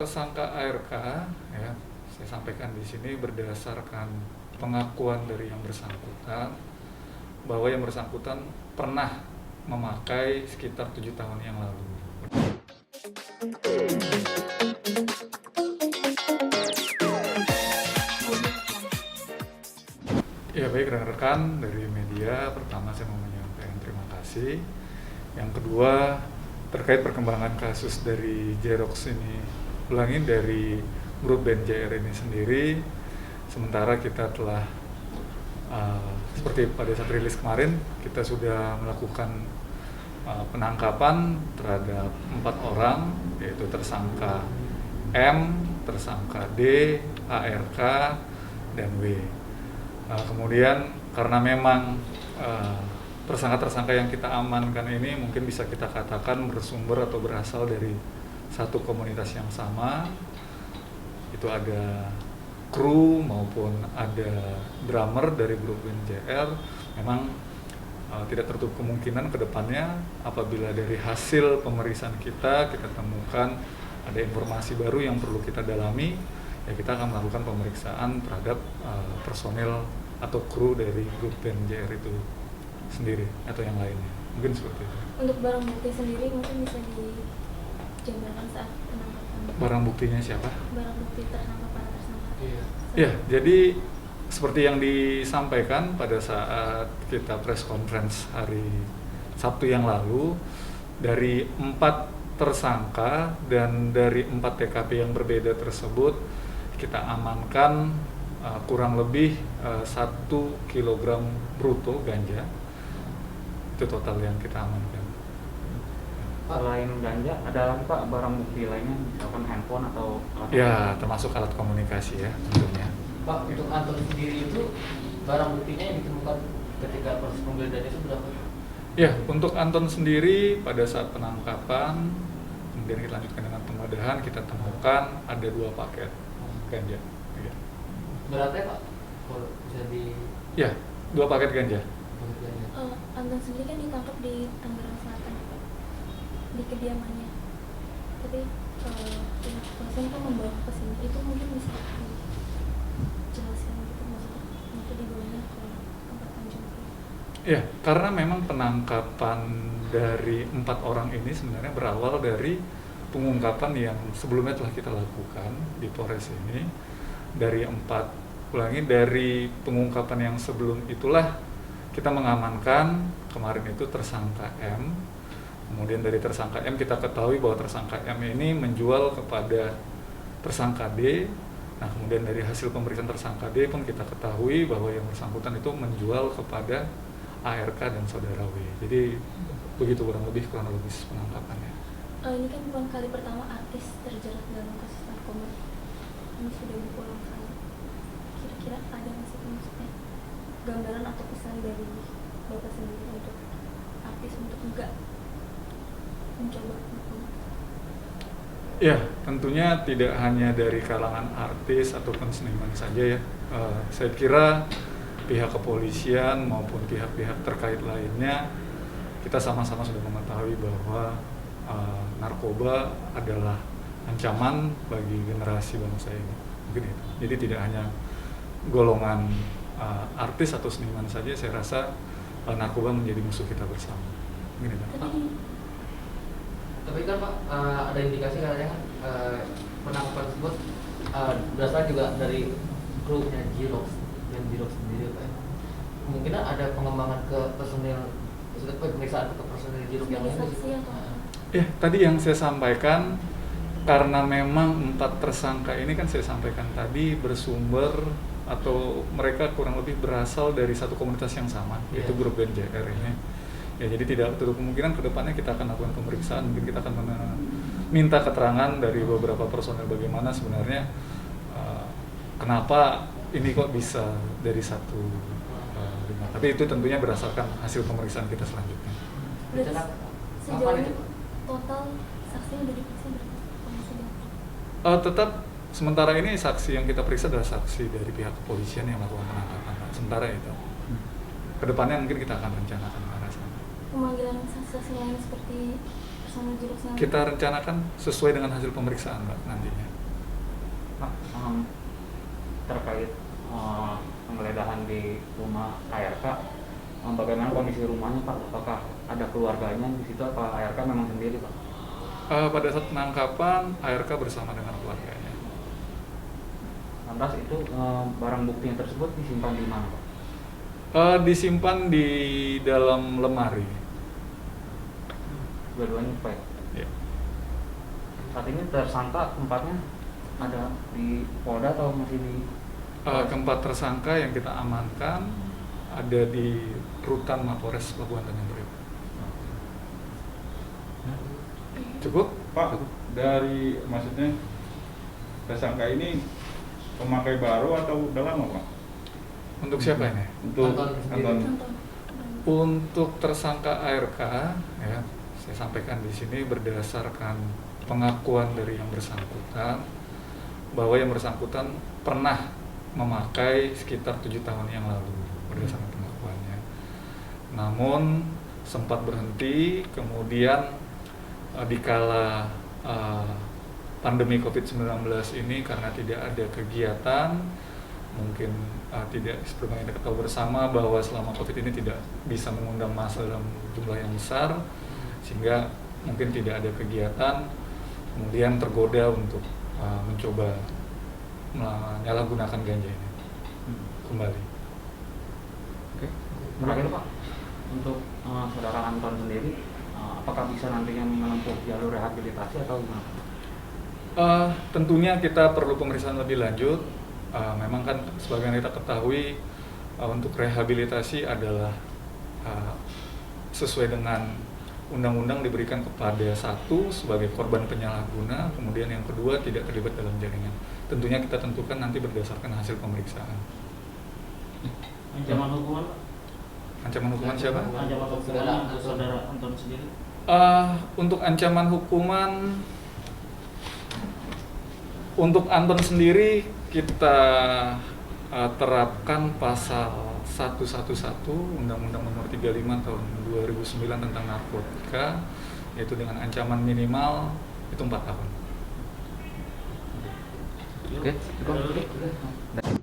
tersangka ARK, ya, saya sampaikan di sini berdasarkan pengakuan dari yang bersangkutan bahwa yang bersangkutan pernah memakai sekitar 7 tahun yang lalu. Ya baik rekan-rekan dari media, pertama saya mau menyampaikan terima kasih. Yang kedua terkait perkembangan kasus dari Jerox ini, ulangin dari grup band JR ini sendiri, sementara kita telah seperti pada saat rilis kemarin kita sudah melakukan penangkapan terhadap 4 orang, yaitu tersangka M, tersangka D, ARK, dan W. Kemudian karena memang tersangka-tersangka yang kita amankan ini mungkin bisa kita katakan bersumber atau berasal dari satu komunitas yang sama, itu ada kru maupun ada drummer dari grup NJR. Memang tidak tertutup kemungkinan ke depannya apabila dari hasil pemeriksaan kita temukan ada informasi baru yang perlu kita dalami, ya kita akan melakukan pemeriksaan terhadap personel atau kru dari grup band JR itu sendiri atau yang lainnya, mungkin seperti itu. Untuk barang bukti sendiri mungkin bisa dijabarkan saat penangkapan. Barang buktinya siapa? Barang bukti tersangka para tersangka. Iya, jadi seperti yang disampaikan pada saat kita press conference hari Sabtu yang lalu, dari 4 tersangka dan dari 4 TKP yang berbeda tersebut kita amankan kurang lebih 1 kilogram bruto ganja. Itu total yang kita amankan. Selain ganja, ada lagi Pak barang bukti lainnya, misalkan handphone atau alat? Ya, termasuk alat komunikasi ya tentunya. Pak, untuk Anton sendiri itu barang buktinya yang ditemukan ketika proses penggeledahan itu berapa? Ya, untuk Anton sendiri pada saat penangkapan, kemudian kita lanjutkan dengan penggeledahan, kita temukan ada 2 paket ganja. Ya. Beratnya Pak? Kalau bisa di... Ya, 2 paket ganja. Anton sendiri kan ditangkap di Tangerang Selatan, Pak, di kediamannya. Tapi pihak kepolisian kan membawa ke sini, itu mungkin bisa dijelaskan gitu, maksudnya untuk dibawanya ke tempat Tanjung. Ya, karena memang penangkapan dari 4 orang ini sebenarnya berawal dari pengungkapan yang sebelumnya telah kita lakukan di Polres ini. Dari pengungkapan yang sebelum itulah kita mengamankan kemarin itu tersangka M. Kemudian dari tersangka M kita ketahui bahwa tersangka M ini menjual kepada tersangka D. Nah, kemudian dari hasil pemeriksaan tersangka D pun kita ketahui bahwa yang bersangkutan itu menjual kepada ARK dan saudara W. Jadi begitu kurang lebih kronologis penangkapannya. Ini kan bukan kali pertama artis terjerat dalam kasus narkoba. Ini sudah berulang kali. Kira-kira ada nggak sih maksudnya gambaran atau pesan dari Bapak sendiri untuk artis untuk enggak mencoba narkoba? Ya, tentunya tidak hanya dari kalangan artis ataupun seniman saja ya. Saya kira pihak kepolisian maupun pihak-pihak terkait lainnya, kita sama-sama sudah mengetahui bahwa narkoba adalah ancaman bagi generasi bangsa ini. Mungkin itu. Jadi tidak hanya golongan artis atau seniman saja, saya rasa narkoba menjadi musuh kita bersama. Mungkin itu. Tapi kan Pak, ada indikasi katanya kan penangkapan tersebut berasal juga dari grupnya Jerox sendiri Pak. Kemungkinan ada pengembangan ke personil, pemeriksaan ke personil Jerox yang lain. Ya, tadi yang saya sampaikan, karena memang 4 tersangka ini kan saya sampaikan tadi bersumber atau mereka kurang lebih berasal dari satu komunitas yang sama, yaitu grup band JR ini. Ya, jadi tidak tertutup kemungkinan ke depannya kita akan lakukan pemeriksaan, mungkin kita akan minta keterangan dari beberapa personel bagaimana sebenarnya kenapa ini kok bisa dari satu lima. Tapi itu tentunya berdasarkan hasil pemeriksaan kita selanjutnya. Sejauh ini total saksi yang sudah diperiksa berapa? Tetap sementara ini saksi yang kita periksa adalah saksi dari pihak kepolisian yang melakukan penangkapan. Sementara itu. Kedepannya mungkin kita akan rencanakan ke arah sana. Pemanggilan saksi lain seperti personel Jerox yang Kita rencanakan sesuai dengan hasil pemeriksaan Mbak nantinya. Pak, terkait penggeledahan di rumah ARK, bagaimana kondisi rumahnya Pak? Apakah ada keluarganya di situ apa ARK memang sendiri Pak? Pada saat penangkapan ARK bersama dengan keluarganya. Lantas itu barang bukti tersebut disimpan di mana Pak? Disimpan di dalam lemari. Dua-duanya Pak? Ya. Saat ini tersangka tempatnya ada di Polda atau masih di Keempat tersangka yang kita amankan ada di Rutan Mapores Labuan Tanjung Priok. Cukup? Pak, dari maksudnya tersangka ini pemakai baru atau udah lama Pak? Untuk siapa ini? Untuk Anton sendiri. Anton. Contoh. Untuk tersangka ARK, ya, saya sampaikan di sini berdasarkan pengakuan dari yang bersangkutan bahwa yang bersangkutan pernah memakai sekitar 7 tahun yang lalu berdasarkan pengakuannya. Namun sempat berhenti, kemudian dikala pandemi COVID-19 ini karena tidak ada kegiatan, mungkin tidak seperti yang kita tahu bersama bahwa selama COVID ini tidak bisa mengundang massa dalam jumlah yang besar, sehingga mungkin tidak ada kegiatan, kemudian tergoda untuk mencoba menyalahgunakan ganja ini kembali. Oke. Terakhir Pak, untuk saudara Anton sendiri, apakah bisa nantinya menempuh jalur rehabilitasi atau gimana? Tentunya kita perlu pemeriksaan lebih lanjut. Memang kan sebagaimana kita ketahui untuk rehabilitasi adalah sesuai dengan undang-undang diberikan kepada satu sebagai korban penyalahguna, kemudian yang kedua tidak terlibat dalam jaringan. Tentunya kita tentukan nanti berdasarkan hasil pemeriksaan. Ancaman hukuman Pak? Ancaman hukuman siapa? Ancaman hukuman untuk saudara Anton sendiri? Untuk ancaman hukuman untuk Anton sendiri kita terapkan pasal 111 Undang-Undang Nomor 35 Tahun 2009 tentang narkotika, yaitu dengan ancaman minimal itu 4 tahun. Oke, cukup.